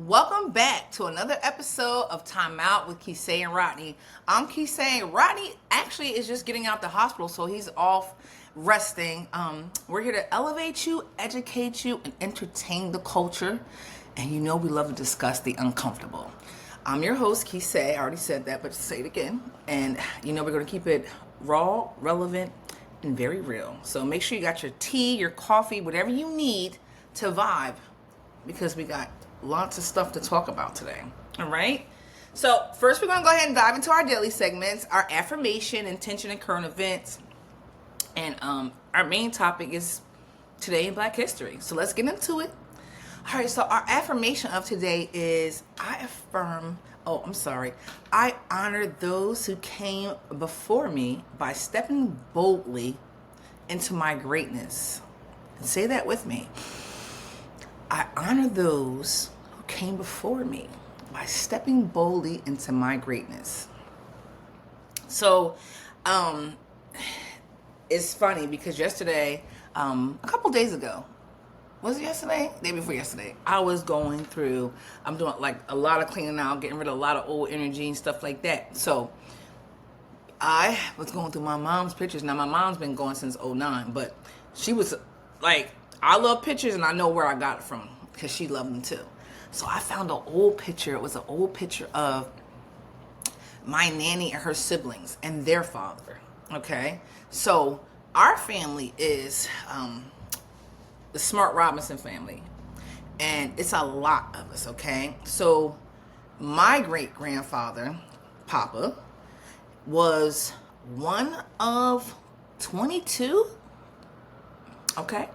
Welcome back to another episode of Time Out with Kyseé and Rodney. I'm Kyseé. Rodney actually is just getting out the hospital, so he's off resting. We're here to elevate you, educate you, and entertain the culture. And you know we love to discuss the uncomfortable. I'm your host, Kyseé. I already said that, but say it again. And you know we're going to keep it raw, relevant, and very real. So make sure you got your tea, your coffee, whatever you need to vibe, because we got lots of stuff to talk about today. All right. So first, we're going to go ahead and dive into our daily segments, our affirmation, intention, and current events. And our main topic is today in Black History. So let's get into it. All right. So our affirmation of today is I honor those who came before me by stepping boldly into my greatness. And say that with me. I honor those who came before me by stepping boldly into my greatness. So, it's funny because yesterday, a couple days ago, was it yesterday? Day before yesterday, I was going through, I'm doing like a lot of cleaning out, getting rid of a lot of old energy and stuff like that. So, I was going through my mom's pictures. Now, my mom's been going since '09, but she was like, I love pictures and I know where I got it from because she loved them too. So I found an old picture. It was an old picture of my nanny and her siblings and their father. Okay. So our family is the Smart Robinson family. And it's a lot of us. Okay. So my great grandfather, Papa, was one of 22. Okay.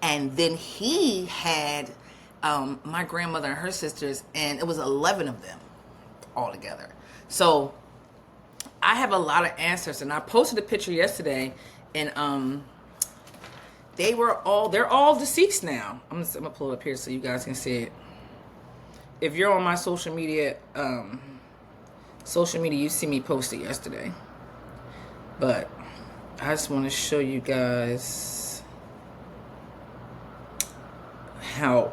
And then he had my grandmother and her sisters, and it was 11 of them all together. So I have a lot of ancestors, and I posted a picture yesterday, and they're all deceased now. I'm gonna pull it up here so you guys can see it. If you're on my social media, you see me post it yesterday. But I just want to show you guys how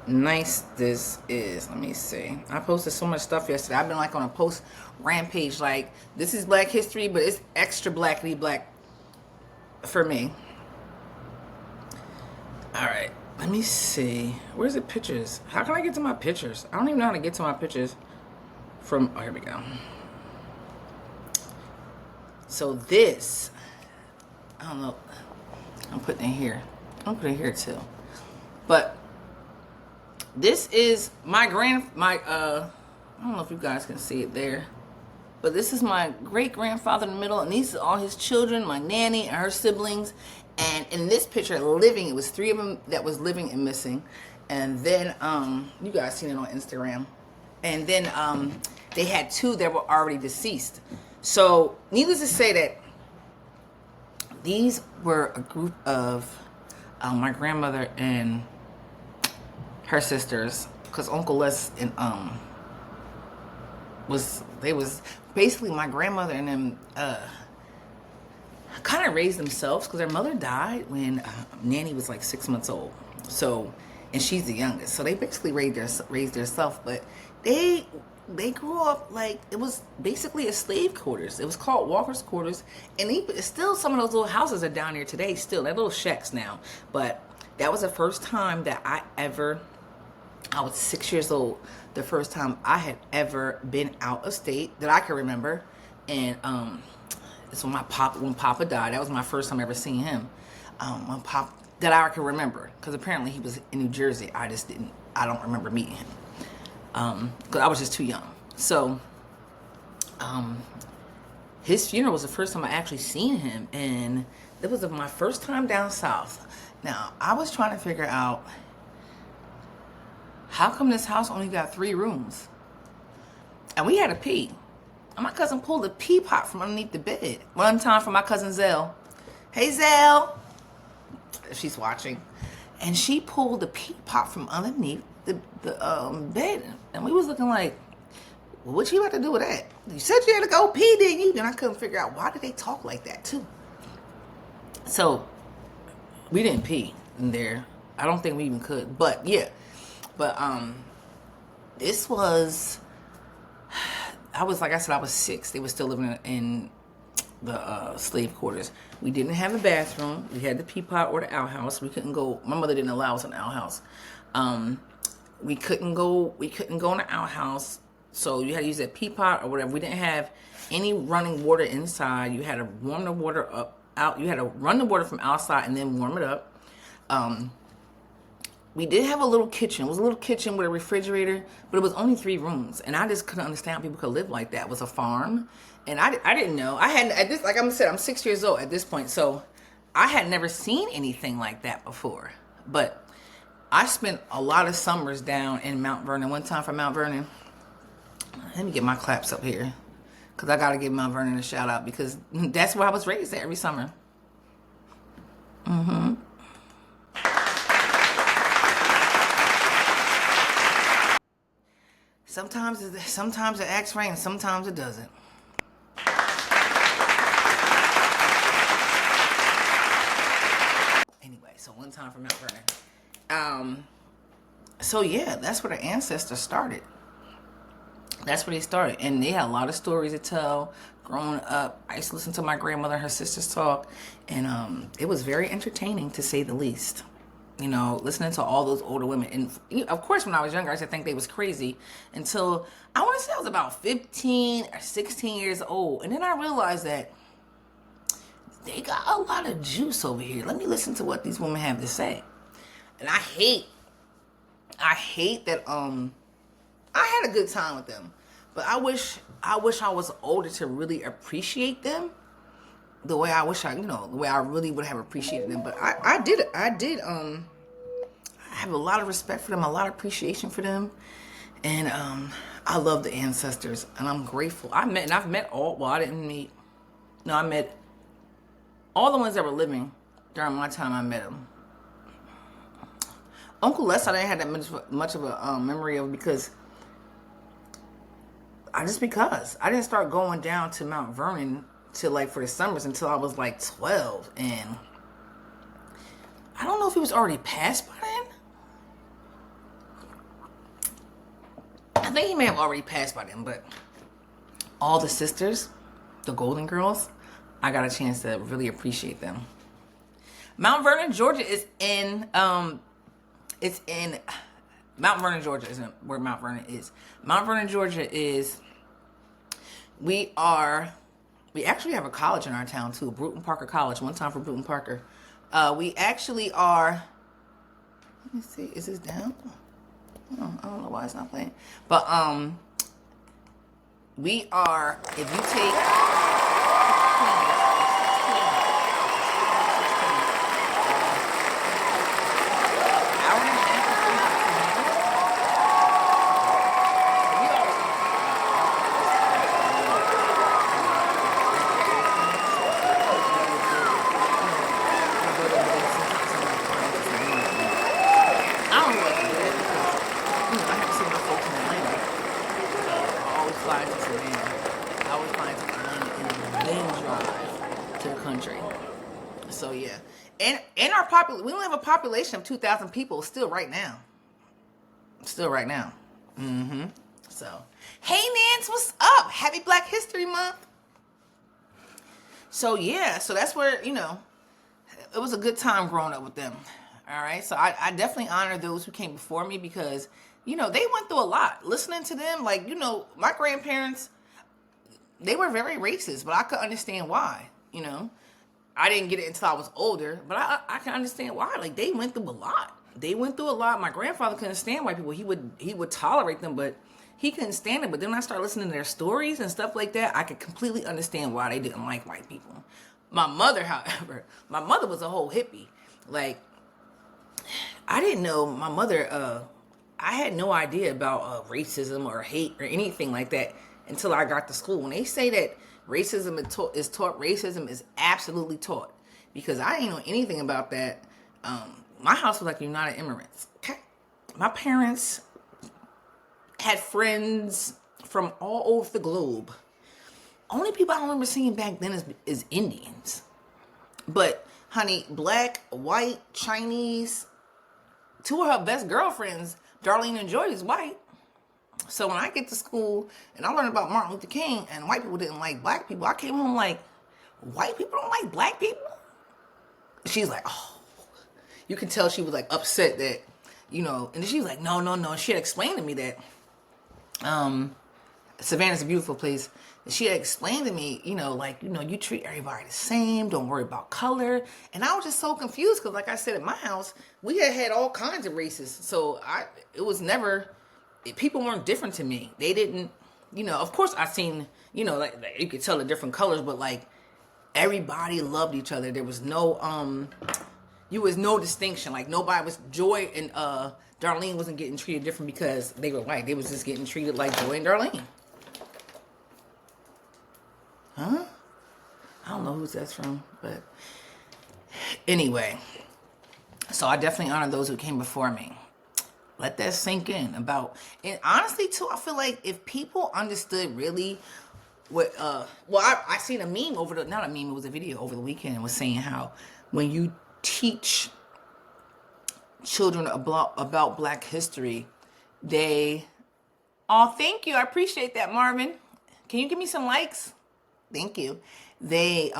nice this is. Let me see. I posted so much stuff yesterday. I've been like on a post rampage, like this is Black History, but it's extra blackly black for me. All right, let me see. Where's the pictures? How can I get to my pictures? I don't even know how to get to my pictures from. Oh, here we go. So this, I don't know. I'm putting it here. I'll put it here too. But this is I don't know if you guys can see it there. But this is my great grandfather in the middle, and these are all his children, my nanny and her siblings. And in this picture, living, it was 3 of them that was living and missing. And then you guys seen it on Instagram. And then they had 2 that were already deceased. So needless to say that these were a group of my grandmother and her sisters, because Uncle Les and was basically my grandmother and them kind of raised themselves because their mother died when Nanny was like 6 months old. So, and she's the youngest, so they basically raised themselves. But they grew up like it was basically a slave quarters. It was called Walker's Quarters, and still some of those little houses are down there today. Still, they're little shacks now. But that was the first time that I was 6 years old. The first time I had ever been out of state that I can remember, and it's when Papa died. That was my first time ever seeing him. That I can remember, because apparently he was in New Jersey. I don't remember meeting him. Because I was just too young. So, his funeral was the first time I actually seen him, and it was my first time down south. Now, I was trying to figure out, how come this house only got 3 rooms? And we had a pee. And my cousin pulled a pee pot from underneath the bed. One time for my cousin Zell. Hey, Zell. She's watching. And she pulled the pee pot from underneath the bed, and we was looking like, well, what you about to do with that? You said you had to go pee, didn't you? And I couldn't figure out why did they talk like that too. So we didn't pee in there. I don't think we even could, but yeah. But this was, I was, like I said, I was 6. They were still living in the slave quarters. We didn't have a bathroom. We had the pea pot or the outhouse. We couldn't go. My mother didn't allow us in the outhouse. We couldn't go in the outhouse. So you had to use that pea pot or whatever. We didn't have any running water inside. You had to warm the water up out. You had to run the water from outside and then warm it up. We did have a little kitchen. It was a little kitchen with a refrigerator, but it was only 3 rooms. And I just couldn't understand how people could live like that. It was a farm. And I didn't know. I hadn't, at this, like I said, I'm 6 years old at this point. So I had never seen anything like that before. But I spent a lot of summers down in Mount Vernon. One time for Mount Vernon. Let me get my claps up here. Because I got to give Mount Vernon a shout out. Because that's where I was raised at every summer. Mm-hmm. Sometimes it acts rain, sometimes it doesn't. Anyway, so one time for Mount Vernon. So yeah, that's where the ancestors started. That's where they started. And they had a lot of stories to tell. Growing up, I used to listen to my grandmother and her sisters talk. And it was very entertaining, to say the least. You know, listening to all those older women. And of course, when I was younger, I used to think they was crazy until I want to say I was about 15 or 16 years old. And then I realized that they got a lot of juice over here. Let me listen to what these women have to say. And I hate that I had a good time with them. But I wish I was older to really appreciate them the way I wish the way I really would have appreciated them. But I have a lot of respect for them, a lot of appreciation for them. And I love the ancestors, and I'm grateful. I met all the ones that were living during my time. I met them. Uncle Les, I didn't have that much of a memory of, because I didn't start going down to Mount Vernon to for the summers until I was 12, and I don't know if he was already passed by then. I think he may have already passed by then, but all the sisters, the Golden Girls, I got a chance to really appreciate them. Mount Vernon, Georgia is in Mount Vernon, Georgia isn't where Mount Vernon is. Mount Vernon, Georgia is, we actually have a college in our town too, Bruton Parker College. One time for Bruton Parker. We actually are, let me see, is this down? Oh, I don't know why it's not playing. But we are, if you take we only have a population of 2,000 people still right now. Mm-hmm. So, hey Nance, what's up? Happy Black History Month. So yeah, so that's where, it was a good time growing up with them. All right. So I definitely honor those who came before me, because, they went through a lot. Listening to them, my grandparents, they were very racist, but I could understand why, I didn't get it until I was older, but I can understand why. They went through a lot. My grandfather couldn't stand white people. He would tolerate them, but he couldn't stand it. But then when I started listening to their stories and stuff like that, I could completely understand why they didn't like white people. My mother, however, was a whole hippie. I didn't know my mother, I had no idea about racism or hate or anything like that until I got to school. When they say that racism is taught, racism is absolutely taught, because I didn't know anything about that. My house was like United Immigrants. Okay, my parents had friends from all over the globe. Only people I remember seeing back then is Indians. But honey, black, white, Chinese, two of her best girlfriends, Darlene and Joy, is white. So when I get to school and I learned about Martin Luther King and white people didn't like black people, I came home like, white people don't like black people? She's like, oh. You can tell she was like upset that, you know, and she was like, no. She had explained to me that Savannah's a beautiful place. She had explained to me, you know, like, you know, you treat everybody the same. Don't worry about color. And I was just so confused because, like I said, at my house, we had all kinds of races. So it was never, people weren't different to me. They didn't, you know, of course I seen, you know, like you could tell the different colors, but like everybody loved each other. There was no, was no distinction. Like nobody was, Joy and Darlene wasn't getting treated different because they were white. They was just getting treated like Joy and Darlene. Huh? I don't know who that's from, but anyway. So I definitely honor those who came before me. Let that sink in about, and honestly too, I feel like if people understood really what, I seen a meme not a meme, it was a video over the weekend. It was saying how when you teach children about Black history, thank you. I appreciate that, Marvin. Can you give me some likes? Thank you. They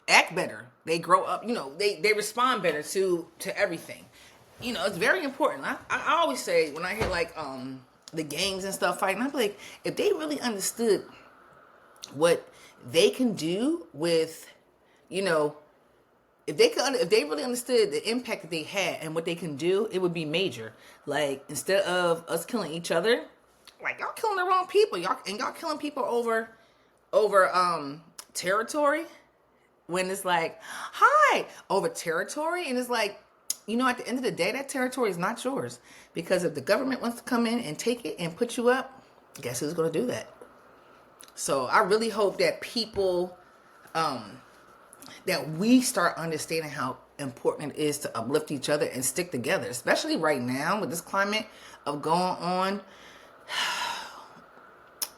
act better. They grow up, you know, they respond better to everything. You know, it's very important. I always say when I hear like the gangs and stuff fighting, I'm like, if they really understood what they can do with, you know, if they really understood the impact that they had and what they can do, it would be major. Like instead of us killing each other, like y'all killing the wrong people. Y'all killing people over territory. When it's like, hi, over territory, and it's like, you know, at the end of the day, that territory is not yours. Because if the government wants to come in and take it and put you up, guess who's going to do that? So I really hope that people, that we start understanding how important it is to uplift each other and stick together, especially right now with this climate of going on.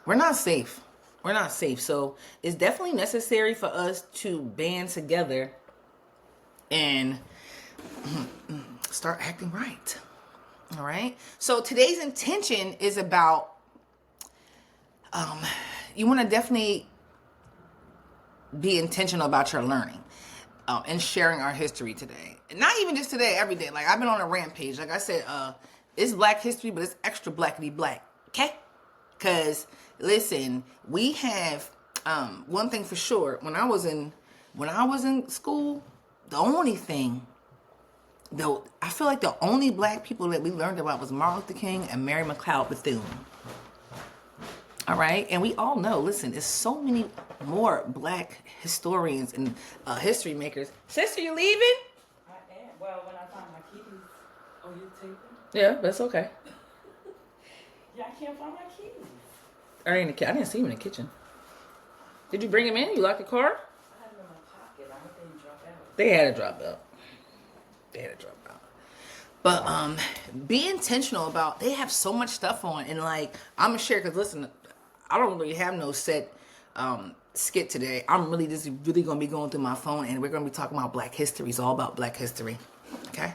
We're not safe. We're not safe. So it's definitely necessary for us to band together and start acting right. All right. So today's intention is about, you want to definitely be intentional about your learning and sharing our history today. And not even just today, every day. Like I've been on a rampage. Like I said, it's Black history, but it's extra blackity black. Okay? Because listen, we have one thing for sure. When I was in school, the only thing, though, I feel like the only Black people that we learned about was Martin Luther King and Mary McLeod Bethune. All right, and we all know. Listen, there's so many more Black historians and history makers. Sister, you leaving? I am. Well, when I find my keys. Oh, you taking? Yeah, that's okay. Yeah, I can't find my keys. I didn't see him in the kitchen. Did you bring him in? You locked the car? I had them in my pocket. I hope they didn't drop out. They had to drop out. But be intentional about. They have so much stuff on, and like I'm gonna share because listen, I don't really have no set skit today. I'm really gonna be going through my phone, and we're gonna be talking about Black history. It's all about Black history. Okay.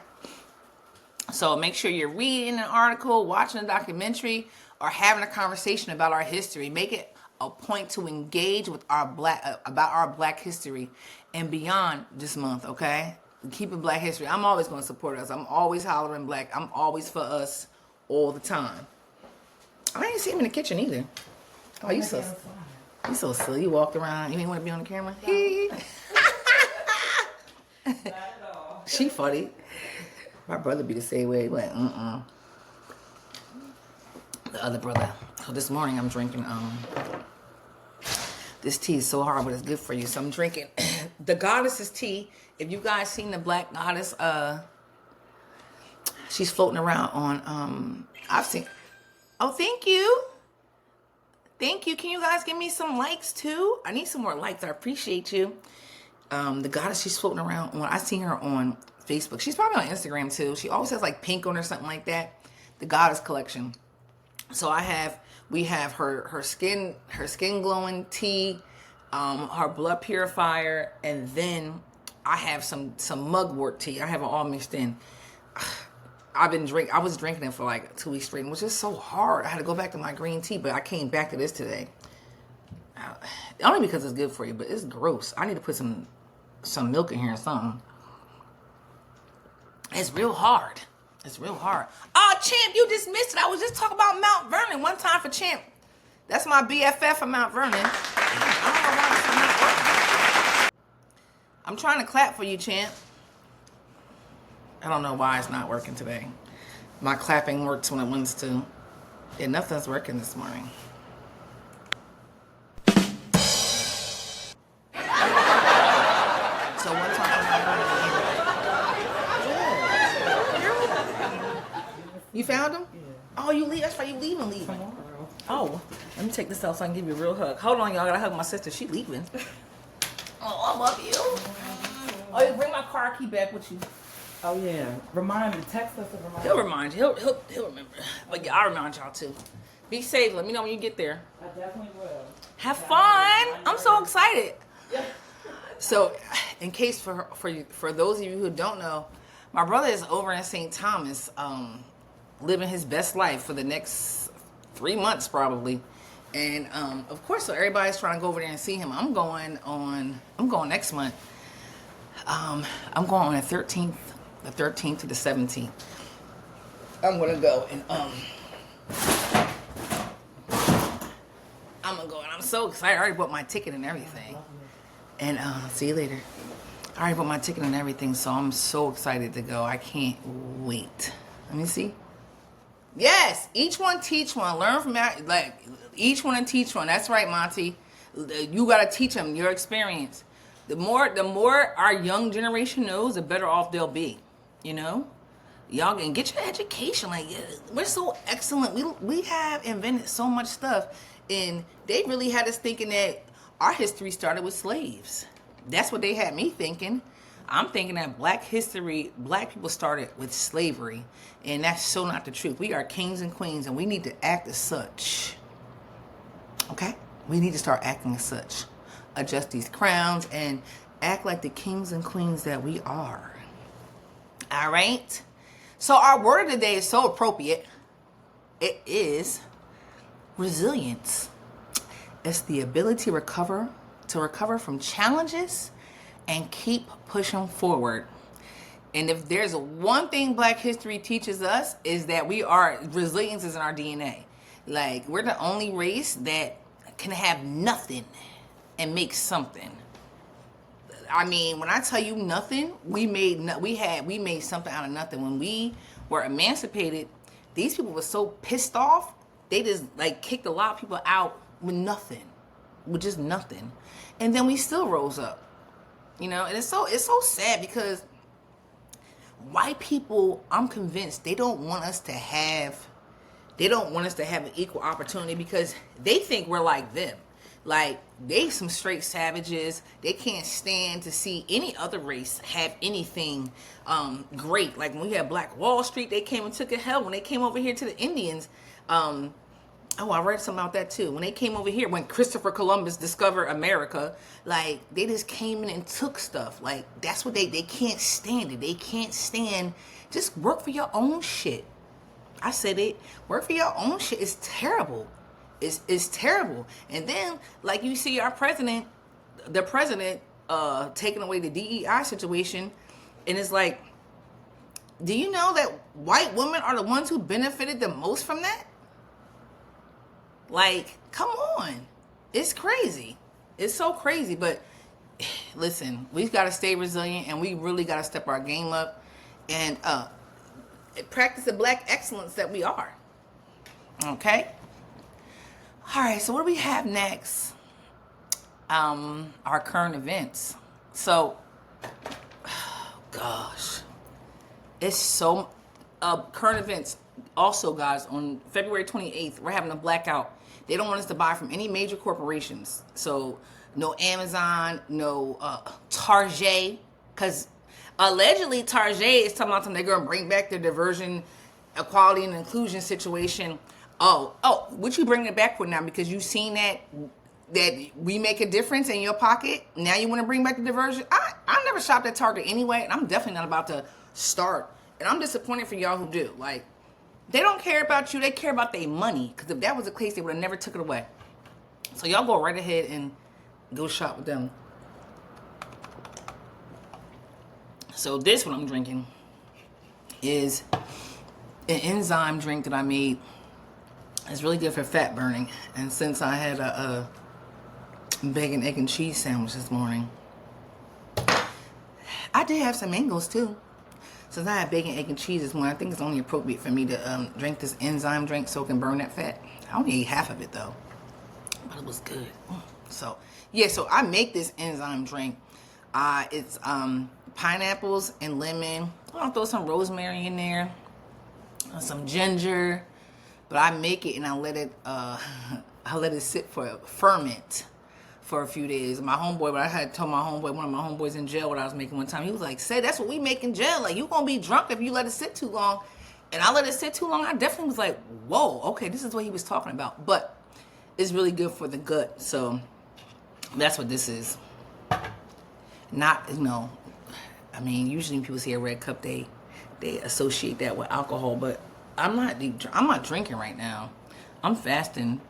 So make sure you're reading an article, watching a documentary, or having a conversation about our history. Make it a point to engage with about our Black history and beyond this month, okay? Keep it Black history. I'm always going to support us. I'm always hollering Black. I'm always for us all the time. I didn't see him in the kitchen either. Oh, you so silly. You walked around. You didn't want to be on the camera? Not at all. She funny. My brother be the same way. Like, The other brother. So this morning I'm drinking, this tea is so hard, but it's good for you. So I'm drinking the Goddess's tea. If you guys seen the Black Goddess, she's floating around on, I've seen, oh, thank you. Thank you. Can you guys give me some likes too? I need some more likes. I appreciate you. The Goddess, she's floating around on, I seen her on Facebook. She's probably on Instagram too. She always has like pink on or something like that. The Goddess collection. So we have her skin glowing tea, her blood purifier, and then I have some mugwort tea. I have it all mixed in. I was drinking it for like 2 weeks straight, which is so hard. I had to go back to my green tea, but I came back to this today. Only because it's good for you, but it's gross. I need to put some milk in here or something. It's real hard. It's real hard. Oh, Champ, you just missed it. I was just talking about Mount Vernon. One time for Champ. That's my BFF from Mount Vernon. I don't know why this is not working. I'm trying to clap for you, Champ. I don't know why it's not working today. My clapping works when it wants to. And nothing's working this morning. So one time for Mount Vernon. You found him? Yeah. Oh, you leave? That's why you leaving. Oh, let me take this out so I can give you a real hug. Hold on, y'all. I gotta hug my sister. She leaving. Oh, I love you. Oh, you bring my car key back with you. Oh yeah. Remind me. Text us to remind. He'll remind you. He'll remember. But yeah, I'll remind y'all too. Be safe. Let me know when you get there. I definitely will. Have fun. I'm so excited. So, in case for those of you who don't know, my brother is over in St. Thomas, living his best life for the next 3 months probably. And of course, so everybody's trying to go over there and see him. I'm going next month. I'm going on the 13th to the 17th. I'm gonna go and I'm gonna go and I'm so excited. I already bought my ticket and everything. And see you later. I already bought my ticket and everything, so I'm so excited to go. I can't wait. Let me see. Yes, each one teach one. Learn from that. Like each one and teach one. That's right, Monty. You gotta teach them your experience. The more our young generation knows, the better off they'll be. You know, y'all can get your education. Like we're so excellent. We have invented so much stuff, and they really had us thinking that our history started with slaves. That's what they had me thinking. I'm thinking that black people started with slavery, and that's so not the truth. We are kings and queens, and we need to act as such. Okay? We need to start acting as such. Adjust these crowns and act like the kings and queens that we are. All right? So our word of the day is so appropriate. It is resilience. It's the ability to recover from challenges and keep pushing forward. And if there's one thing Black history teaches us is that resilience is in our DNA. Like we're the only race that can have nothing and make something. I mean, when I tell you nothing, we made something out of nothing. When we were emancipated, these people were so pissed off, they just like kicked a lot of people out with nothing, with just nothing. And then we still rose up. You know, and it's so sad because white people, I'm convinced they don't want us to have an equal opportunity because they think we're like them. Like they some straight savages. They can't stand to see any other race have anything great. Like when we had Black Wall Street, they came and took it. Hell, when they came over here to the Indians, I read something about that too. When they came over here, when Christopher Columbus discovered America, like they just came in and took stuff. Like that's what they can't stand it. They can't stand. Just work for your own shit. I said it. Work for your own shit. It's terrible. It's terrible. And then like you see our president, taking away the DEI situation, and it's like, do you know that white women are the ones who benefited the most from that? Like, come on. It's crazy. It's so crazy. But listen, we've got to stay resilient, and we really got to step our game up and practice the Black excellence that we are. Okay? All right, so what do we have next? Our current events. So, gosh. It's so... current events. Also, guys, on February 28th, we're having a blackout. They don't want us to buy from any major corporations. So, no Amazon, no Target. Because allegedly, Target is talking about they're going to bring back their diversion, equality, and inclusion situation. Oh, what you bringing it back for now? Because you've seen that that we make a difference in your pocket. Now you want to bring back the diversion. I never shopped at Target anyway, and I'm definitely not about to start. And I'm disappointed for y'all who do. Like, they don't care about you. They care about their money. Because if that was the case, they would have never took it away. So y'all go right ahead and go shop with them. So this, what I'm drinking, is an enzyme drink that I made. It's really good for fat burning. And since I had a bacon, egg, and cheese sandwich this morning, I did have some mangoes too. Since I had bacon, egg, and cheese this morning, I think it's only appropriate for me to drink this enzyme drink so it can burn that fat. I only ate half of it though, but it was good. So yeah, so I make this enzyme drink. It's pineapples and lemon. I'll throw some rosemary in there, some ginger, but I make it and I let it sit for ferment for a few days. My homeboy, but I had told my homeboy, one of my homeboys in jail, what I was making one time. He was like, "Say, that's what we make in jail. Like, you gonna be drunk if you let it sit too long." And I let it sit too long. I definitely was like, "Whoa, okay, this is what he was talking about." But it's really good for the gut. So that's what this is. Not, I mean, usually when people see a red cup, they associate that with alcohol, but I'm not drinking right now. I'm fasting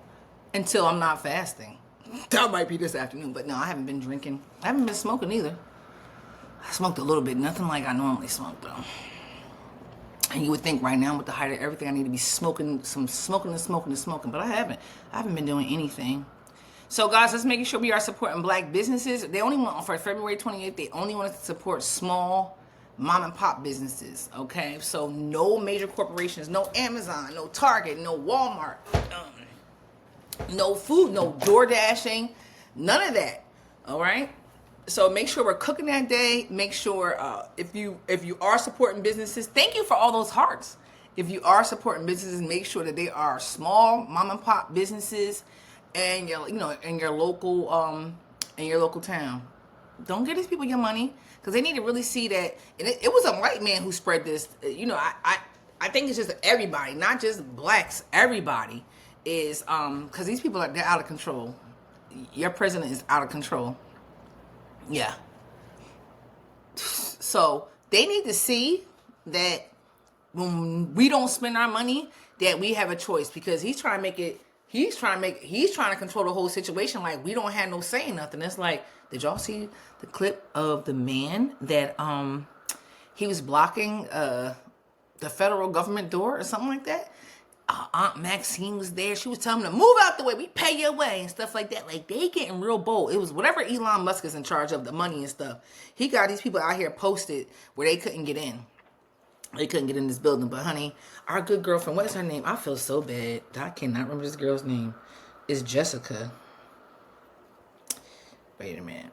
until I'm not fasting. That might be this afternoon, but no, I haven't been drinking. I haven't been smoking either. I smoked a little bit, nothing like I normally smoke though. And you would think right now with the height of everything, I need to be smoking, but I haven't. I haven't been doing anything. So guys, let's make sure we are supporting black businesses. They only want, for February 28th, they only want us to support small mom and pop businesses, okay? So no major corporations, no Amazon, no Target, no Walmart, no food, no door dashing, none of that, all right? So make sure we're cooking that day. Make sure if you are supporting businesses, thank you for all those hearts. If you are supporting businesses, make sure that they are small mom and pop businesses and in your local town. Don't give these people your money because they need to really see that. And it was a white man who spread this. I think it's just everybody, not just blacks. Everybody is because these people they're out of control. Your president is out of control. Yeah. So they need to see that when we don't spend our money, that we have a choice because he's trying to control the whole situation. Like we don't have no say in nothing. It's like, did y'all see the clip of the man that he was blocking the federal government door or something like that? Aunt Maxine was there. She was telling him to move out the way. We pay your way and stuff like that. Like they getting real bold. It was whatever Elon Musk is in charge of, the money and stuff. He got these people out here posted where they couldn't get in. They couldn't get in this building. But honey, our good girlfriend, what is her name? I feel so bad. I cannot remember this girl's name. It's Jessica. Wait a minute.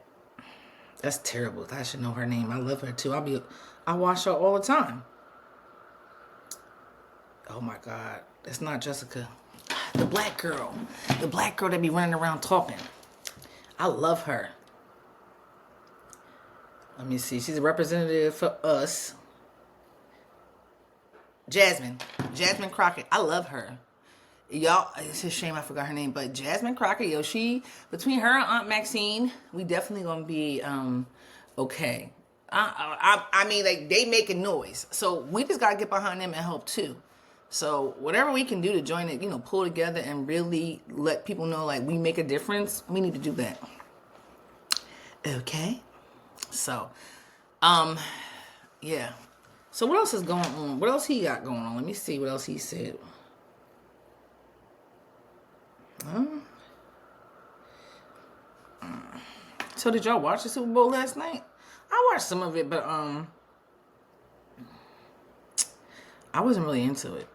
That's terrible. I should know her name. I love her too. I watch her all the time. Oh my God. That's not Jessica. The black girl. The black girl that be running around talking. I love her. Let me see. She's a representative for us. Jasmine Crockett. I love her. Y'all, it's a shame I forgot her name, but Jasmine Crockett, between her and Aunt Maxine, we definitely gonna be okay. I mean, like, they making noise. So we just gotta get behind them and help too. So whatever we can do to join it, pull together and really let people know, like, we make a difference, we need to do that. Okay? So, yeah. So what else is going on? What else he got going on? Let me see what else he said. So did y'all watch the Super Bowl last night? I watched some of it, but I wasn't really into it.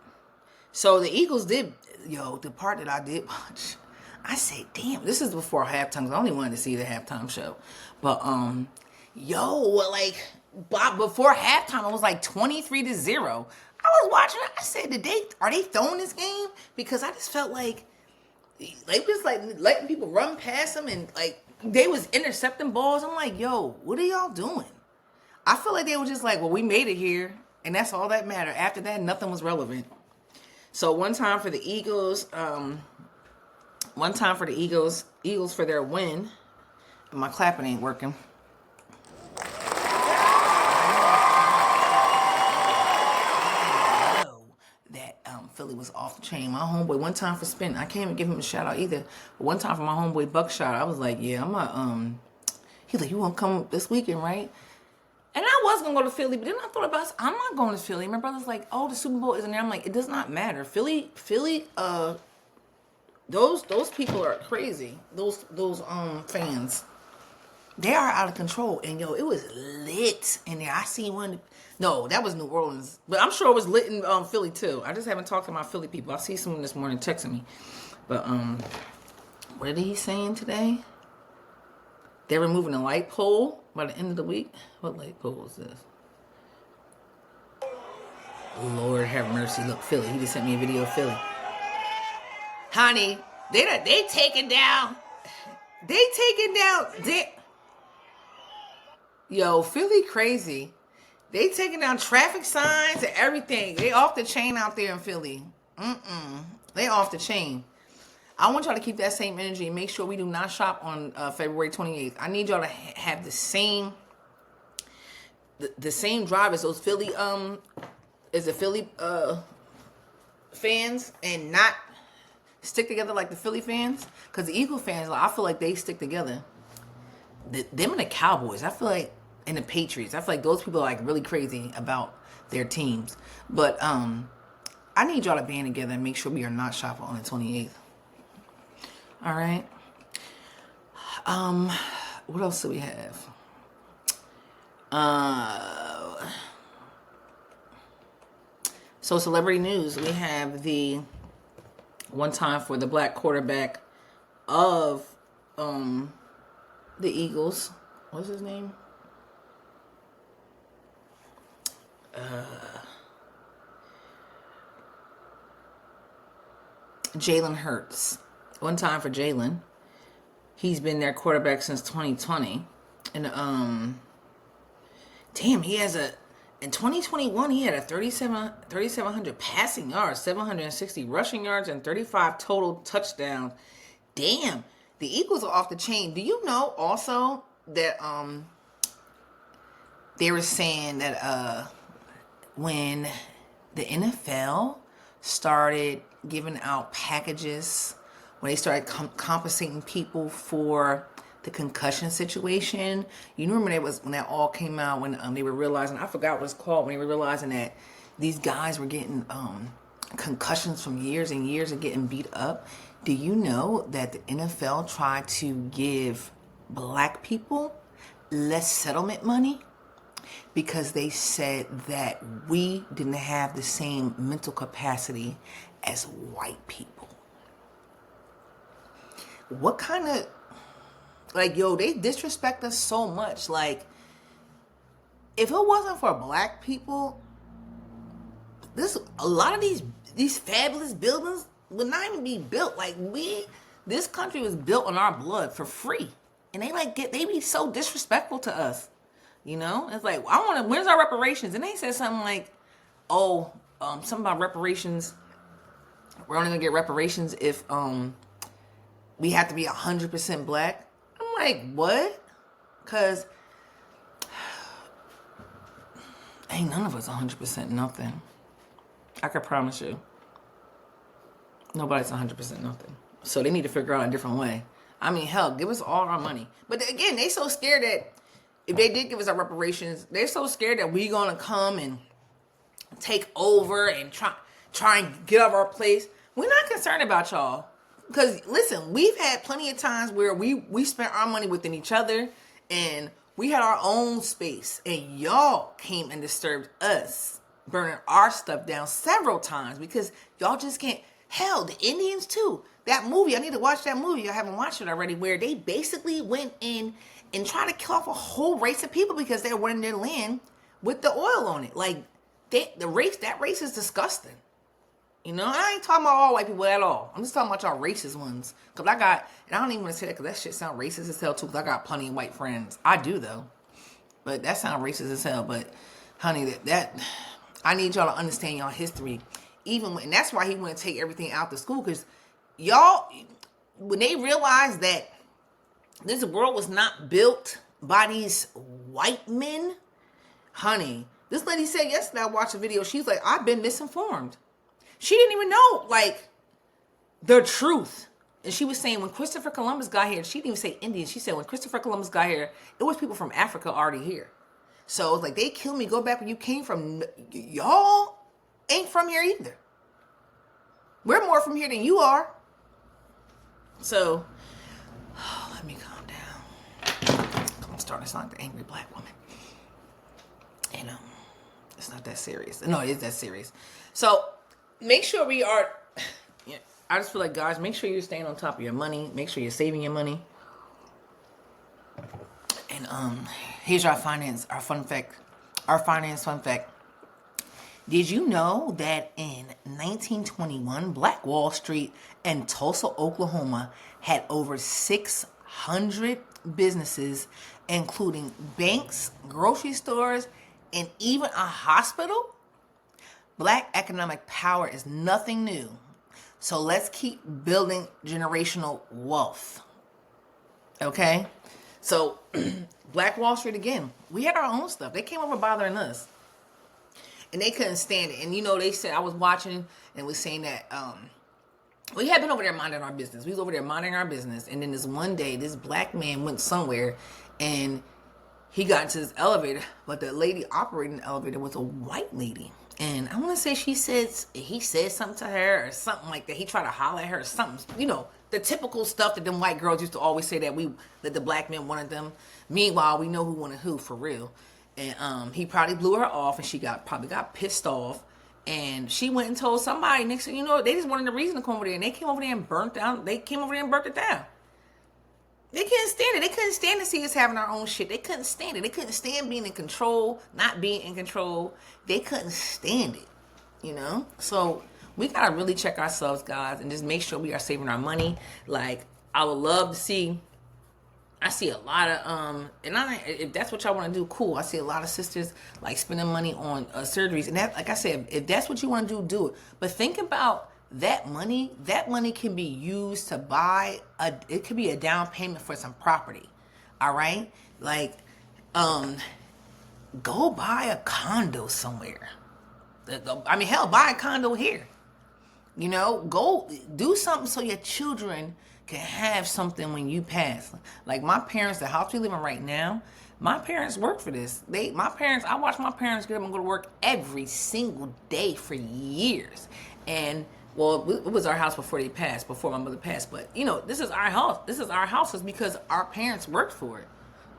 So the Eagles did, the part that I did watch, I said, damn, this is before halftime. I only wanted to see the halftime show. But before halftime, it was like 23-0. I was watching it. I said, are they throwing this game? Because I just felt like they was like letting people run past them and like they was intercepting balls. I'm like, yo, what are y'all doing? I feel like they were just like, well, we made it here, and that's all that mattered. After that, nothing was relevant. So one time for the Eagles, One time for the Eagles for their win. My clapping ain't working. That Philly was off the chain. My homeboy, one time for spin, I can't even give him a shout out either. But one time for my homeboy Buckshot, I was like, yeah, I'm a he's like, you wanna come this weekend, right? And I was gonna go to Philly, but then I thought about, I'm not going to Philly. My brother's like, oh, the Super Bowl isn't there. I'm like, it does not matter. Philly, those people are crazy. Those fans, they are out of control. And yo, it was lit in there. I seen one. No, that was New Orleans, but I'm sure it was lit in Philly too. I just haven't talked to my Philly people. I see someone this morning texting me, but what did he saying today? They're removing the light pole by the end of the week. What light pole is this? Lord have mercy. Look, Philly. He just sent me a video of Philly. Honey, they taking down. Yo, Philly crazy. They taking down traffic signs and everything. They off the chain out there in Philly. They off the chain. I want y'all to keep that same energy and make sure we do not shop on February 28th. I need y'all to have the same drive as those Philly fans, and not stick together like the Philly fans. Because the Eagle fans, I feel like they stick together. Them and the Cowboys, I feel like, and the Patriots, I feel like those people are like really crazy about their teams. But I need y'all to band together and make sure we are not shopping on the 28th. All right. What else do we have? So celebrity news. We have the one time for the black quarterback of the Eagles. What's his name? Jalen Hurts. One time for Jalen. He's been their quarterback since 2020. And damn, he has in 2021 he had a 3,700 passing yards, 760 rushing yards, and 35 total touchdowns. Damn, the Eagles are off the chain. Do you know also that they were saying that when the NFL started giving out packages, when they started compensating people for the concussion situation, you remember when that all came out, when they were realizing, I forgot what it's called, when they were realizing that these guys were getting concussions from years and years of getting beat up. Do you know that the NFL tried to give black people less settlement money because they said that we didn't have the same mental capacity as white people? What kind of, like, yo, they disrespect us so much. Like, if it wasn't for black people, a lot of these fabulous buildings would not even be built. Like, this country was built on our blood for free, and they be so disrespectful to us. You know, it's like, when's our reparations? And they said something like, something about reparations. We're only gonna get reparations if we have to be 100% black. I'm like, what? Because ain't none of us 100% nothing. I can promise you. Nobody's 100% nothing. So they need to figure out a different way. I mean, hell, give us all our money. But again, they so scared that if they did give us our reparations, they're so scared that we gonna come and take over and try and get out of our place. We're not concerned about y'all. Because, listen, we've had plenty of times where we spent our money within each other and we had our own space. And y'all came and disturbed us, burning our stuff down several times because y'all just can't. Hell, the Indians, too. That movie, I need to watch that movie. I haven't watched it already, where they basically went in and tried to kill off a whole race of people because they were wanting their land with the oil on it. Like, that race is disgusting. You know, I ain't talking about all white people at all. I'm just talking about y'all racist ones. Because and I don't even want to say that because that shit sound racist as hell too, because I got plenty of white friends. I do, though. But that sound racist as hell. But, honey, that I need y'all to understand y'all history. And that's why he want to take everything out the school, because y'all, when they realized that this world was not built by these white men, honey, this lady said yesterday, I watched a video, she's like, I've been misinformed. She didn't even know, like, the truth. And she was saying when Christopher Columbus got here, she didn't even say Indian. She said when Christopher Columbus got here, it was people from Africa already here. So it's like, they killed me, go back where you came from. Y'all ain't from here either. We're more from here than you are. So, let me calm down. I'm starting to sound like the angry black woman. And it's not that serious. No, it is that serious. So, make sure we are... I just feel like, guys, make sure you're staying on top of your money. Make sure you're saving your money. And here's our finance fun fact. Did you know that in 1921, Black Wall Street in Tulsa, Oklahoma had over 600 businesses, including banks, grocery stores, and even a hospital? Black economic power is nothing new. So let's keep building generational wealth. Okay? So, Black Wall Street again. We had our own stuff. They came over bothering us. And they couldn't stand it. And you know, they said, I was watching and was saying that we had been over there minding our business. We was over there minding our business. And then this one day, this black man went somewhere and he got into this elevator. But the lady operating the elevator was a white lady. And I want to say he said something to her or something like that. He tried to holler at her or something. You know, the typical stuff that them white girls used to always say that the black men wanted them. Meanwhile, we know who wanted who for real. And he probably blew her off and she probably got pissed off. And she went and told somebody. Next thing you know, they just wanted a reason to come over there. And they came over there and burnt it down. They couldn't stand it. They couldn't stand to see us having our own shit. They couldn't stand it. They couldn't stand being in control, not being in control. They couldn't stand it, you know? So we got to really check ourselves, guys, and just make sure we are saving our money. Like, I would love to see, I see a lot of, if that's what y'all want to do, cool. I see a lot of sisters, like, spending money on surgeries. And that, like I said, if that's what you want to do it. But think about that money can be used to buy it could be a down payment for some property. All right? Like, go buy a condo somewhere. I mean, hell, buy a condo here. You know, go do something so your children can have something when you pass. Like my parents, the house we live in right now, my parents work for this. I watch my parents get up and go to work every single day for years. And well, it was our house before my mother passed. But, you know, this is our house. This is our house is because our parents worked for it.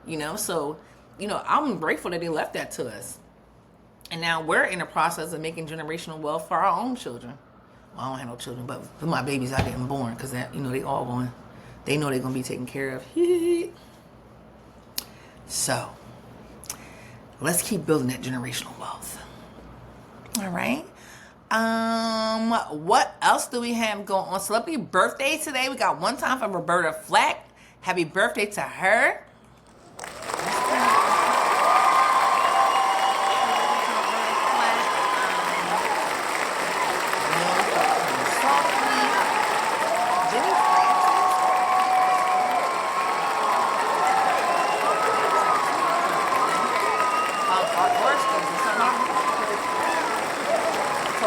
You know, so, you know, I'm grateful that they left that to us. And now we're in the process of making generational wealth for our own children. Well, I don't have no children, but for my babies, I didn't born because, you know, they know they're going to be taken care of. So, let's keep building that generational wealth. All right. What else do we have going on? Celebrity birthday today. We got one time from Roberta Flack. Happy birthday to her.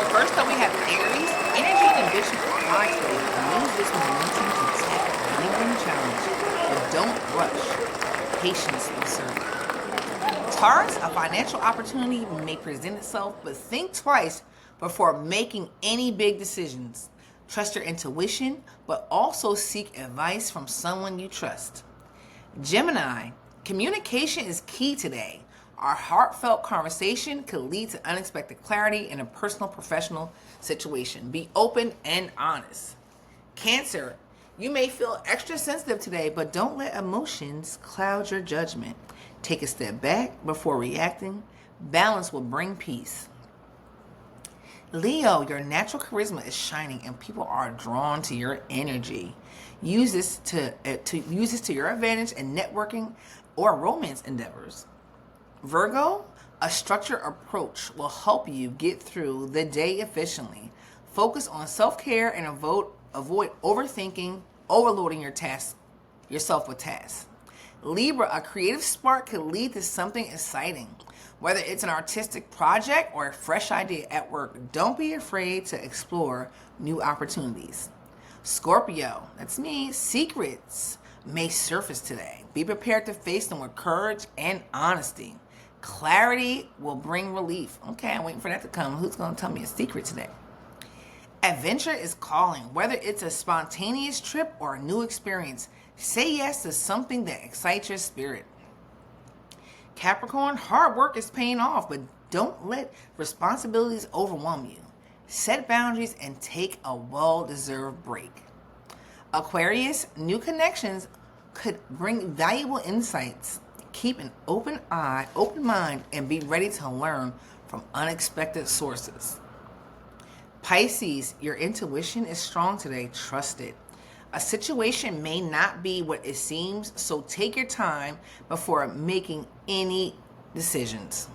First up, we have Aries. Energy and ambition are high today. Use this momentum to tackle a lingering challenge, but don't rush. Patience will serve you. Taurus, a financial opportunity may present itself, but think twice before making any big decisions. Trust your intuition, but also seek advice from someone you trust. Gemini, communication is key today. Our heartfelt conversation could lead to unexpected clarity in a personal, professional situation. Be open and honest. Cancer, you may feel extra sensitive today, but don't let emotions cloud your judgment. Take a step back before reacting. Balance will bring peace. Leo, your natural charisma is shining and people are drawn to your energy. Use this to your advantage in networking or romance endeavors. Virgo, a structured approach will help you get through the day efficiently. Focus on self-care and avoid overthinking overloading yourself with tasks. Libra, a creative spark could lead to something exciting. Whether it's an artistic project or a fresh idea at work, don't be afraid to explore new opportunities. Scorpio, that's me, secrets may surface today. Be prepared to face them with courage and honesty. Clarity will bring relief. Okay, I'm waiting for that to come. Who's going to tell me a secret today? Adventure is calling. Whether it's a spontaneous trip or a new experience, say yes to something that excites your spirit. Capricorn, hard work is paying off, but don't let responsibilities overwhelm you. Set boundaries and take a well-deserved break. Aquarius, new connections could bring valuable insights. Keep an open mind, and be ready to learn from unexpected sources. Pisces, your intuition is strong today. Trust it. A situation may not be what it seems, so take your time before making any decisions.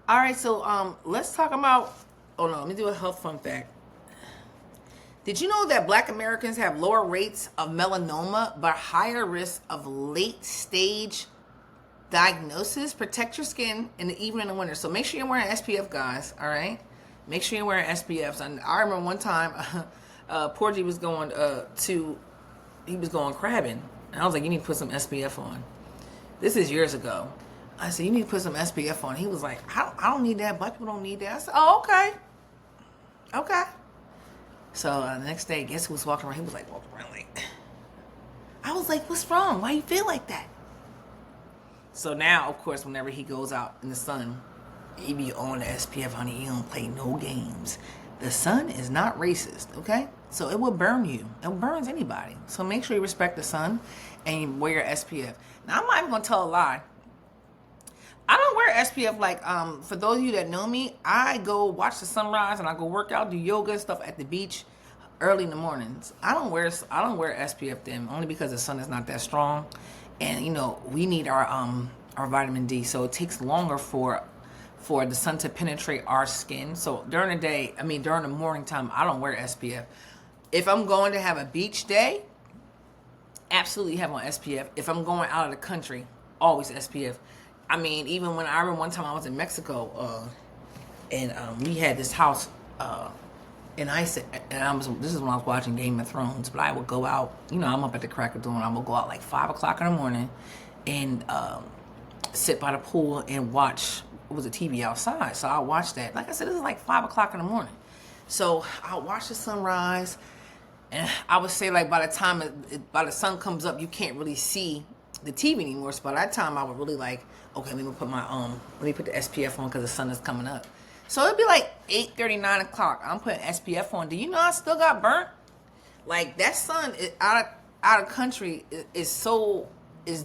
All right, so let's talk about, oh no, let me do a health fun fact. Did you know that Black Americans have lower rates of melanoma but higher risk of late stage diagnosis? Protect your skin even in the winter. So make sure you're wearing SPF, guys, all right? Make sure you're wearing SPFs. And I remember one time, Porgy was going crabbing. And I was like, you need to put some SPF on. This is years ago. I said, you need to put some SPF on. He was like, I don't need that. Black people don't need that. I said, oh, okay. Okay. So the next day, guess who was walking around? He was like, well, really? I was like, what's wrong? Why you feel like that? So now, of course, whenever he goes out in the sun, he be on the SPF, honey. He don't play no games. The sun is not racist, okay? So it will burn you. It burns anybody. So make sure you respect the sun and you wear your SPF. Now, I'm not even going to tell a lie. I don't wear SPF like, for those of you that know me, I go watch the sunrise and I go work out, do yoga and stuff at the beach early in the mornings. I don't wear SPF then, only because the sun is not that strong. And, you know, we need our vitamin D. So it takes longer for the sun to penetrate our skin. So during the morning time, I don't wear SPF. If I'm going to have a beach day, absolutely have on SPF. If I'm going out of the country, always SPF. I mean, even when I remember one time I was in Mexico, and we had this house, and this is when I was watching Game of Thrones, but I would go out, you know, I'm up at the crack of dawn, I would go out like 5 o'clock in the morning and sit by the pool and watch, it was a TV outside, so I watched that. Like I said, this is like 5 o'clock in the morning. So I'll watch the sunrise, and I would say like by the time by the sun comes up, you can't really see the TV anymore. So by that time, I would really like, okay, let me put the SPF on because the sun is coming up. So it'd be like 8:30, 9 o'clock. I'm putting SPF on. Do you know I still got burnt? Like that sun out of country is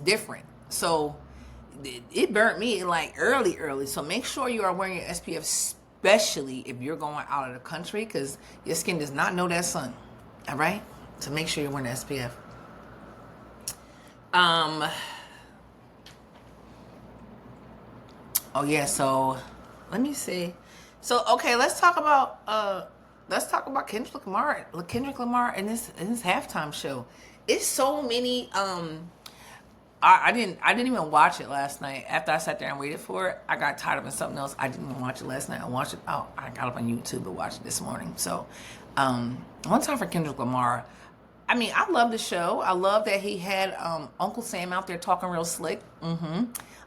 different. So it burnt me like early. So make sure you are wearing your SPF, especially if you're going out of the country, because your skin does not know that sun. All right? So make sure you're wearing the SPF. Oh yeah, so let me see. So okay, let's talk about Kendrick Lamar and his halftime show. It's so many I didn't even watch it last night. After I sat there and waited for it, I got tired of it, something else. I didn't even watch it last night. I got up on YouTube and watched it this morning. So one time for Kendrick Lamar, I mean, I love the show. I love that he had Uncle Sam out there talking real slick.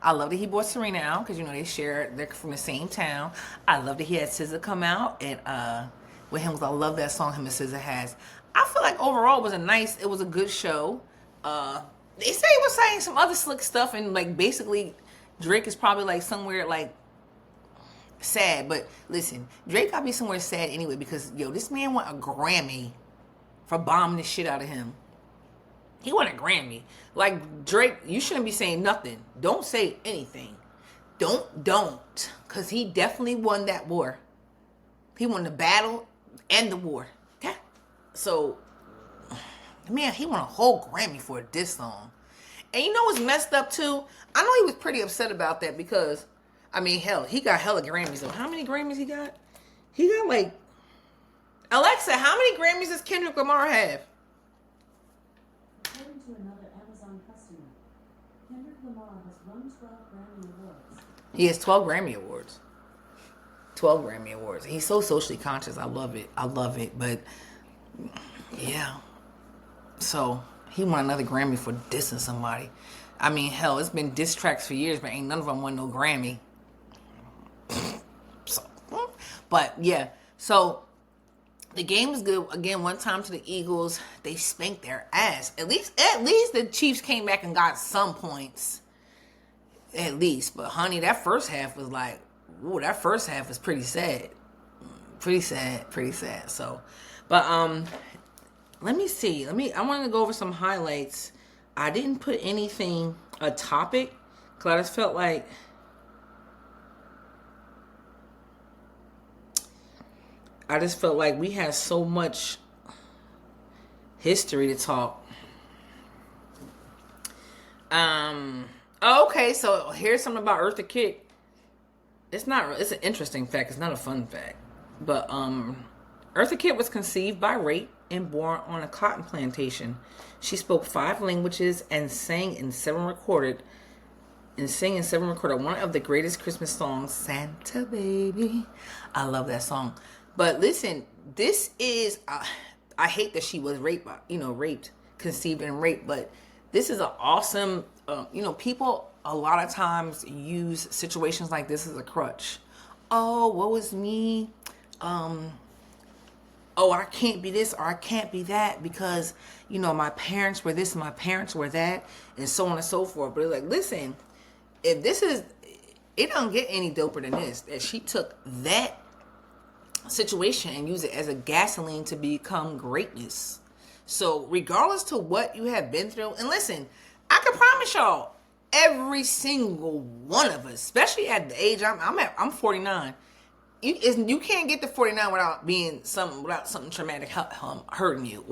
I love that he brought Serena out because, you know, they're from the same town. I love that he had SZA come out and with him. I love that song him and SZA has. I feel like overall it was a good show. They say he was saying some other slick stuff, and like basically Drake is probably like somewhere like sad. But listen, Drake gotta be somewhere sad anyway because this man won a Grammy for bombing the shit out of him. He won a Grammy. Like Drake, you shouldn't be saying nothing. Don't say anything. Don't. Because he definitely won that war. He won the battle and the war. Okay? So, man, he won a whole Grammy for a diss song. And you know what's messed up too? I know he was pretty upset about that because, I mean, hell, he got hella Grammys. So how many Grammys he got? He got like, Alexa, how many Grammys does Kendrick Lamar have? He has 12 Grammy Awards. 12 Grammy Awards. He's so socially conscious. I love it. I love it. But yeah. So he won another Grammy for dissing somebody. I mean, hell, it's been diss tracks for years, but ain't none of them won no Grammy. So, but yeah. So the game was good. Again, one time to the Eagles, they spanked their ass. At least the Chiefs came back and got some points. At least. But honey, that first half was like, ooh, that first half was pretty sad. Pretty sad. So, but let me see. I wanted to go over some highlights. I didn't put anything, a topic, because I just felt like we had so much history to talk. Okay, so here's something about Eartha Kitt. It's an interesting fact. It's not a fun fact. But Eartha Kitt was conceived by rape and born on a cotton plantation. She spoke 5 languages and sang in 7 recorded one of the greatest Christmas songs, Santa Baby. I love that song. But listen, this is I hate that she was raped, conceived and raped, but this is an awesome people a lot of times use situations like this as a crutch. Oh, woe is me. Oh, I can't be this or I can't be that because, my parents were this and my parents were that and so on and so forth. But it's like, listen, if this is, it don't get any doper than this, that she took that situation and used it as a gasoline to become greatness. So regardless to what you have been through, and listen, I can promise y'all, every single one of us, especially at the age I'm 49. You can't get to 49 without something traumatic hurting you,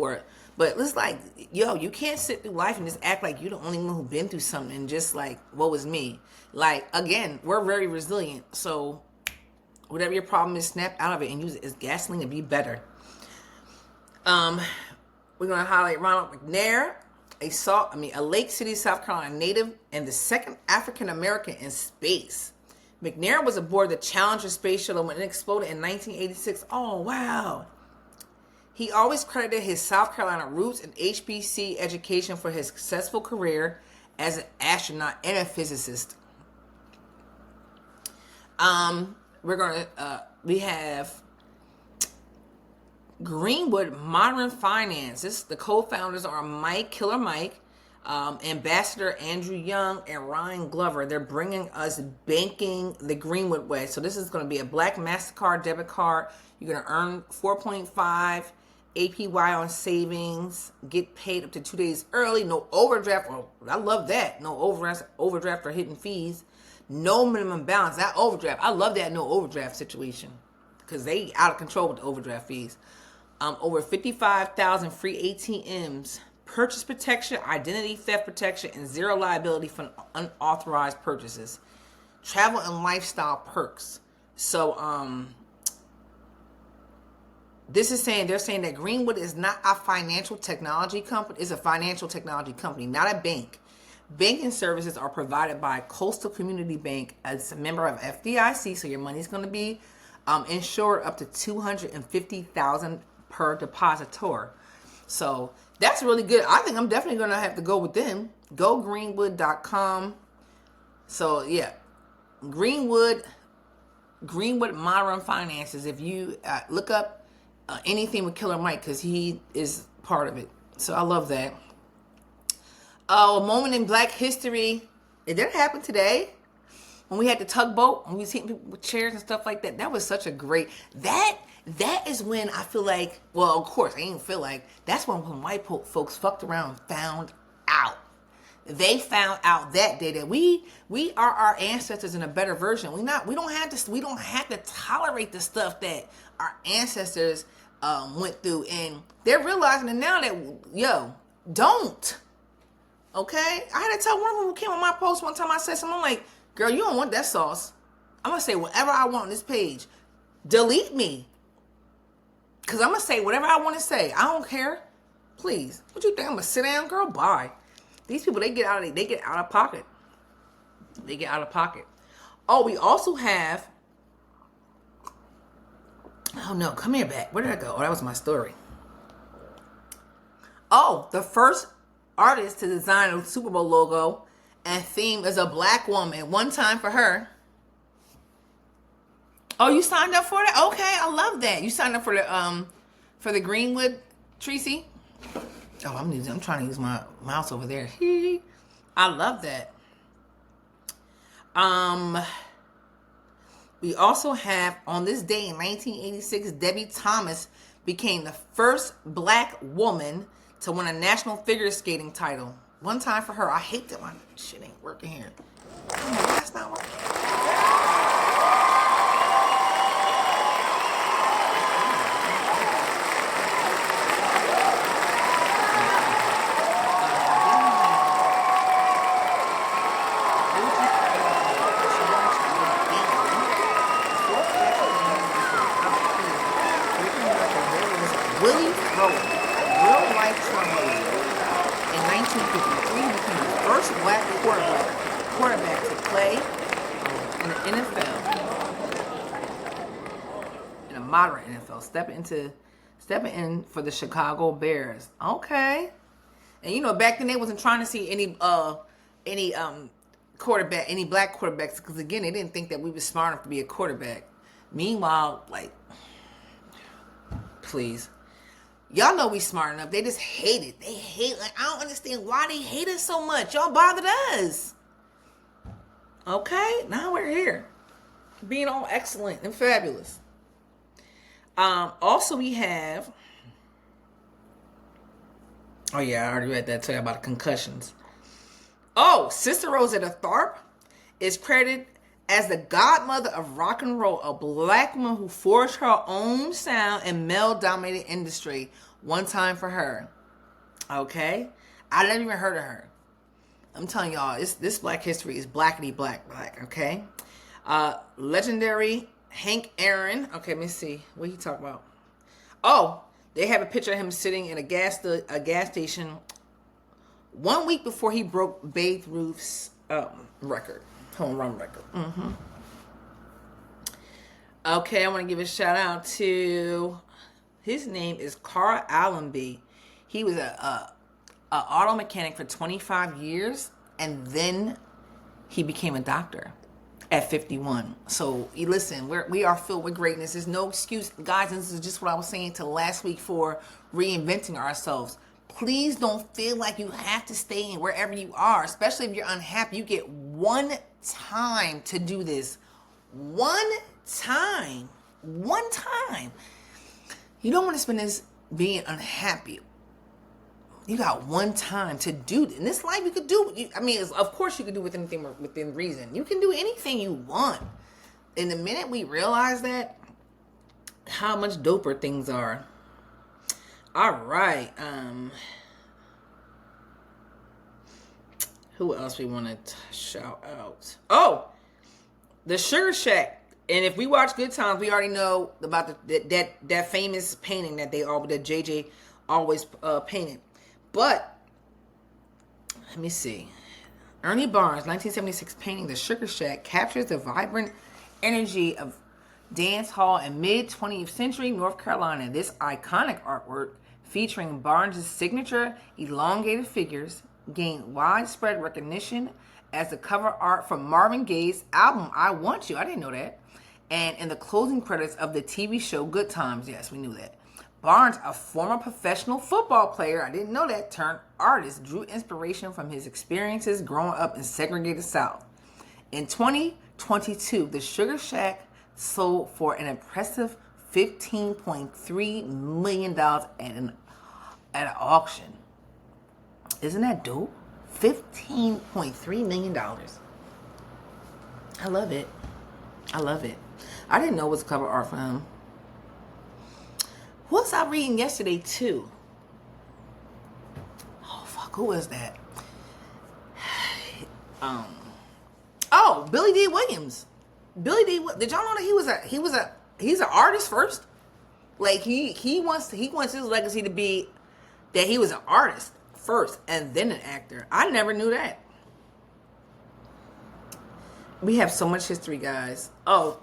but it's like, you can't sit through life and just act like you're the only one who's been through something and just like, what was me? Like, again, we're very resilient. So whatever your problem is, snap out of it and use it as gasoline to be better. We're gonna highlight Ronald McNair, a Lake City, South Carolina native and the second African American in space. McNair was aboard the Challenger space shuttle when it exploded in 1986. Oh, wow. He always credited his South Carolina roots and HBC education for his successful career as an astronaut and a physicist. We have Greenwood Modern Finance. The co-founders are Killer Mike, Ambassador Andrew Young, and Ryan Glover. They're bringing us banking the Greenwood way. So this is going to be a black MasterCard debit card. You're going to earn 4.5 APY on savings, get paid up to 2 days early, no overdraft. Oh, I love that. No overdraft or hidden fees. No minimum balance. That overdraft, I love that no overdraft situation because they out of control with the overdraft fees. Over 55,000 free ATMs, purchase protection, identity theft protection, and zero liability for unauthorized purchases. Travel and lifestyle perks. So, they're saying that Greenwood is not a financial technology company. It's a financial technology company, not a bank. Banking services are provided by Coastal Community Bank as a member of FDIC. So your money's going to be insured up to $250,000 per depositor. So that's really good. I think I'm definitely going to have to go with them. GoGreenwood.com. So yeah, Greenwood Modern Finances. If you look up anything with Killer Mike, because he is part of it. So I love that. A moment in Black history. It didn't happen today. When we had the tugboat, and we was hitting people with chairs and stuff like that. That was such a great... That is when I feel like... Well, of course, I didn't feel like... That's when white folks fucked around and found out. They found out that day that we are our ancestors in a better version. We don't have to tolerate the stuff that our ancestors went through. And they're realizing it now that, don't. Okay? I had to tell one who came on my post one time. I said something like, girl, you don't want that sauce. I'm going to say whatever I want on this page. Delete me. Because I'm going to say whatever I want to say. I don't care. Please. What you think? I'm going to sit down? Girl, bye. These people, they get out of pocket. They get out of pocket. Oh, we also have. Oh no, come here back. Where did I go? Oh, that was my story. Oh, the first artist to design a Super Bowl logo and theme is a black woman. One time for her. Oh, you signed up for that? Okay, I love that. You signed up for the Greenwood, Tracy? Oh, I'm trying to use my mouse over there. I love that. We also have, on this day in 1986, Debbie Thomas became the first black woman to win a national figure skating title. One time for her. I hate that my shit ain't working here. Oh, my that's not working. Willie Thrower, real-life tornado. In 1953, he became the first black quarterback to play in the NFL, in a moderate NFL, stepping in for the Chicago Bears. Okay, and you know back then they wasn't trying to see any quarterback, any black quarterbacks, because again they didn't think that we was smart enough to be a quarterback. Meanwhile, like, please. Y'all know we smart enough. They just hate it. They hate, like, I don't understand why they hate us so much. Y'all bothered us. Okay? Now we're here. Being all excellent and fabulous. Also we have, oh yeah, I already read that tell you about concussions. Oh, Sister Rosetta Tharpe is credited as the godmother of rock and roll, a black woman who forged her own sound in male-dominated industry. One time for her. Okay? I never even heard of her. I'm telling y'all, this black history is blackity black, okay? Legendary Hank Aaron. Okay, let me see. What he talking about? Oh, they have a picture of him sitting in a gas station 1 week before he broke Babe Ruth's home run record. Okay, I want to give a shout out to, his name is Carl Allenby. He was a auto mechanic for 25 years, and then he became a doctor at 51. So listen, we are filled with greatness. There's no excuse, guys. And this is just what I was saying to last week for reinventing ourselves. Please don't feel like you have to stay in wherever you are, especially if you're unhappy. You get one time to do this. One time. You don't want to spend this being unhappy. You got one time to do this. In this life, you could do, of course you could do with anything within reason. You can do anything you want. And the minute we realize that, how much doper things are. All right. Who else we want to shout out? Oh, the Sugar Shack. And if we watch Good Times, we already know about that famous painting that JJ always painted. But let me see. Ernie Barnes' 1976 painting, The Sugar Shack, captures the vibrant energy of dance hall in mid-20th century North Carolina. This iconic artwork, featuring Barnes' signature elongated figures, gained widespread recognition as the cover art for Marvin Gaye's album, I Want You. I didn't know that. And in the closing credits of the TV show Good Times. Yes, we knew that. Barnes, a former professional football player, I didn't know that, turned artist, drew inspiration from his experiences growing up in segregated South. In 2022, the Sugar Shack sold for an impressive $15.3 million at an auction. Isn't that dope? $15.3 million. I love it. I didn't know it was cover art for him. What was I reading yesterday too? Oh fuck, who was that? Billy D. Williams. Did y'all know that he's an artist first? Like he wants his legacy to be that he was an artist first and then an actor. I never knew that. We have so much history, guys. Oh,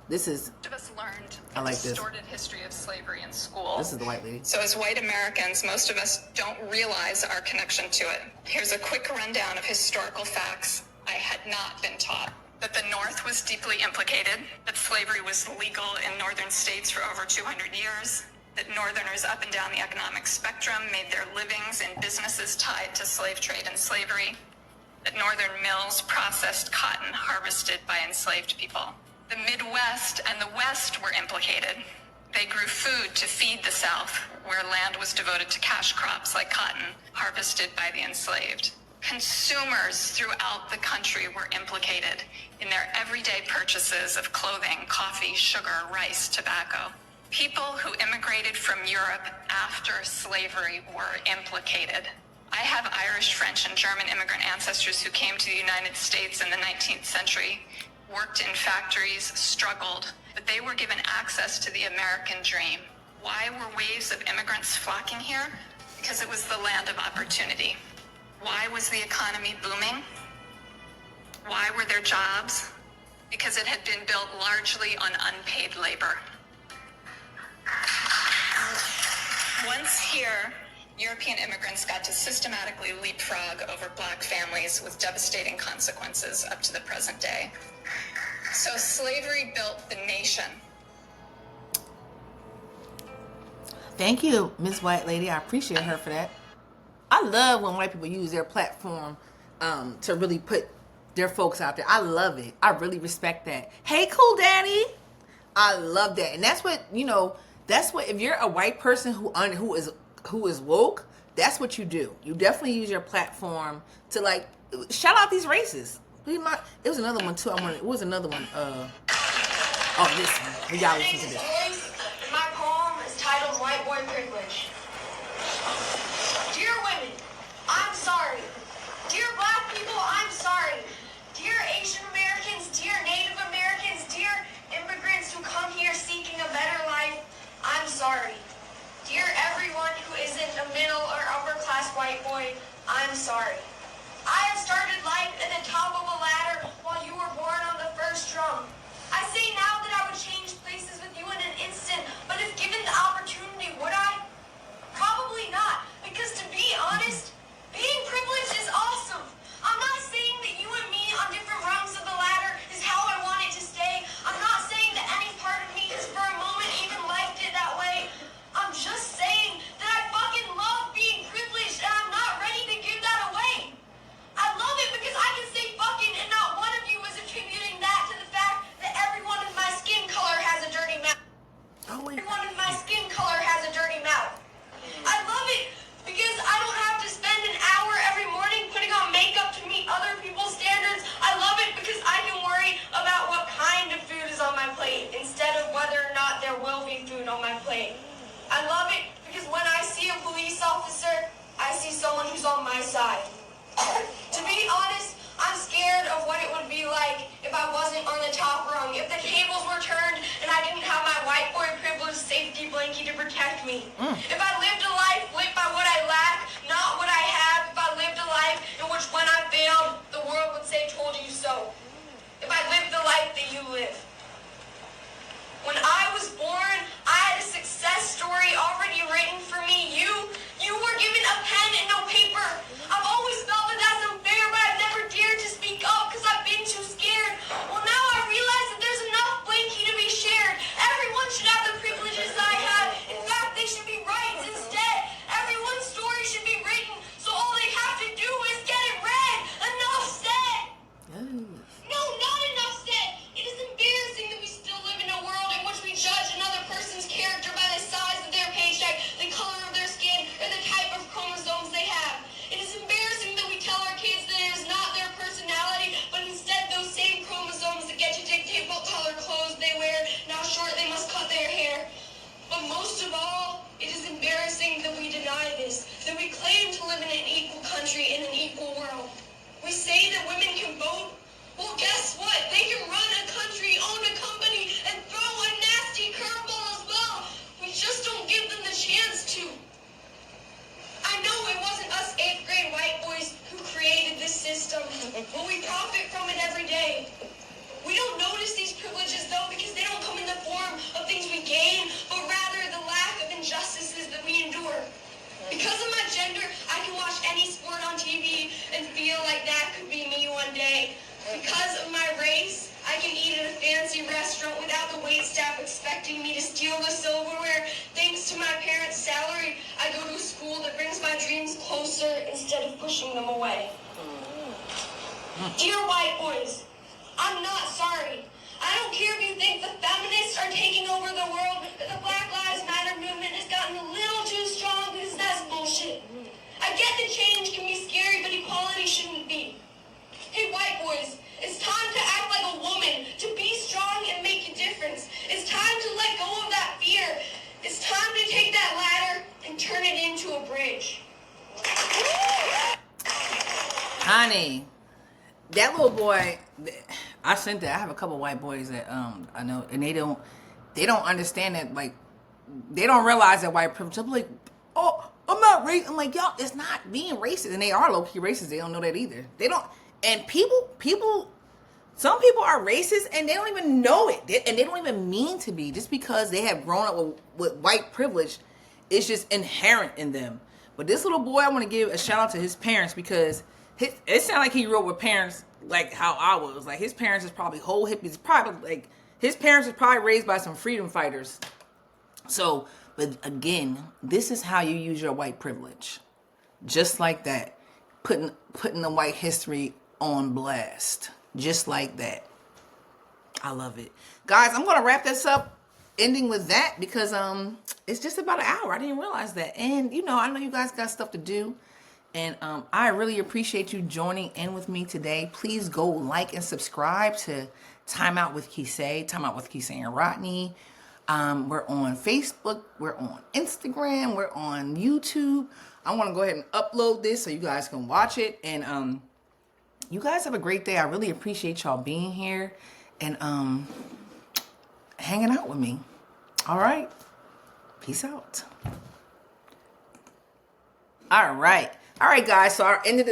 this is. Most of us learned I a like this. distorted history of slavery in school. This is the white lady. So as white Americans, most of us don't realize our connection to it. Here's a quick rundown of historical facts I had not been taught. That the North was deeply implicated, that slavery was legal in northern states for over 200 years, that Northerners up and down the economic spectrum made their livings in businesses tied to slave trade and slavery, that Northern mills processed cotton harvested by enslaved people. The Midwest and the West were implicated. They grew food to feed the South, where land was devoted to cash crops like cotton, harvested by the enslaved. Consumers throughout the country were implicated in their everyday purchases of clothing, coffee, sugar, rice, tobacco. People who immigrated from Europe after slavery were implicated. I have Irish, French, and German immigrant ancestors who came to the United States in the 19th century, worked in factories, struggled, but they were given access to the American dream. Why were waves of immigrants flocking here? Because it was the land of opportunity. Why was the economy booming? Why were there jobs? Because it had been built largely on unpaid labor. Once here, European immigrants got to systematically leapfrog over black families with devastating consequences up to the present day. So slavery built the nation. Thank you, Miss White Lady. I appreciate her for that. I love when white people use their platform to really put their folks out there. I love it. I really respect that. Hey, Cool Daddy. I love that. And that's what, that's what, if you're a white person who is woke, that's what you do. You definitely use your platform to like shout out these races. It was another one too. It was another one. This one. We gotta listen to this. My poem is titled White Boy Privilege. Dear women, I'm sorry. Dear black people, I'm sorry. Dear Asian Americans, dear Native Americans, dear immigrants who come here seeking a better life, I'm sorry. Dear everyone who isn't a middle or upper class white boy, I'm sorry. I have started life at the top of a ladder while you were born on the first rung. I say now that I would change places with you in an instant, but if given the opportunity, would I? Probably not, because to be honest, being privileged is awesome. I'm not saying that you and me on different rungs of the ladder is how I want it to stay. I'm not saying that any part of me has for a moment even liked it that way. I'm just saying that I fucking love being privileged and I'm not ready to give that away. I love it because I can say fucking and not one of you is attributing that to the fact that everyone in my skin color has a dirty mouth. Everyone in my skin color has a dirty mouth. I love it because I don't have to spend an hour every morning putting on makeup to meet other people's standards. I love it because I can worry about what kind of food is on my plate instead of whether or not there will be food on my plate. I love it because when I see a police officer, I see someone who's on my side. To be honest, I'm scared of what it would be like if I wasn't on the top rung, if the tables were turned and I didn't have my white boy privilege safety blanket to protect me. If I lived a life lit by what I lack, not what I have, if I lived a life in which when I failed, the world would say, told you so. If I lived the life that you live. When I was born, I had a success story already written for me. You were given a pen and no paper. I've always felt that that's unfair, but I've never dared to speak up because I've been too scared. Well, now I realize that there's enough blankie to be shared. Everyone should have the privileges I have. In fact, they should be rights instead. Everyone's story should be written, so all they have to do is get it read. Enough said. No, not enough said. It is embarrassing steal the silverware. Thanks to my parents' salary, I go to a school that brings my dreams closer instead of pushing them away. Dear white boys, I'm not sorry. I don't care if you think the feminists are taking over the world, but the Black Lives Matter movement has gotten a little too strong because that's bullshit. I get that change can be scary, but equality shouldn't be. Hey, white boys, it's time to act like a woman, to be strong and make a difference. It's time to let go of that fear. It's time to take that ladder and turn it into a bridge. Honey, that little boy, I sent that. I have a couple white boys that I know, and they don't understand that, like, they don't realize that white privilege. I'm like, oh, I'm not racist. I'm like, y'all, it's not being racist, and they are low key racist. They don't know that either. They don't, and some people are racist and they don't even know it, and they don't even mean to be. Just because they have grown up with white privilege, it's just inherent in them. But this little boy, I want to give a shout out to his parents, because it sounded like he grew up with parents like how I was. Like, his parents is probably whole hippies. Probably, like, his parents was probably raised by some freedom fighters. So, but again, this is how you use your white privilege. Just like that. Putting the white history on blast. Just like that. I love it. Guys, I'm going to wrap this up, ending with that, because it's just about an hour. I didn't realize that. And, you know, I know you guys got stuff to do. And I really appreciate you joining in with me today. Please go like and subscribe to Time Out with Kyseé, Time Out with Kyseé and Rodney. We're on Facebook. We're on Instagram. We're on YouTube. I want to go ahead and upload this so you guys can watch it. And you guys have a great day. I really appreciate y'all being here and hanging out with me. All right. Peace out. All right. All right, guys. So our end of the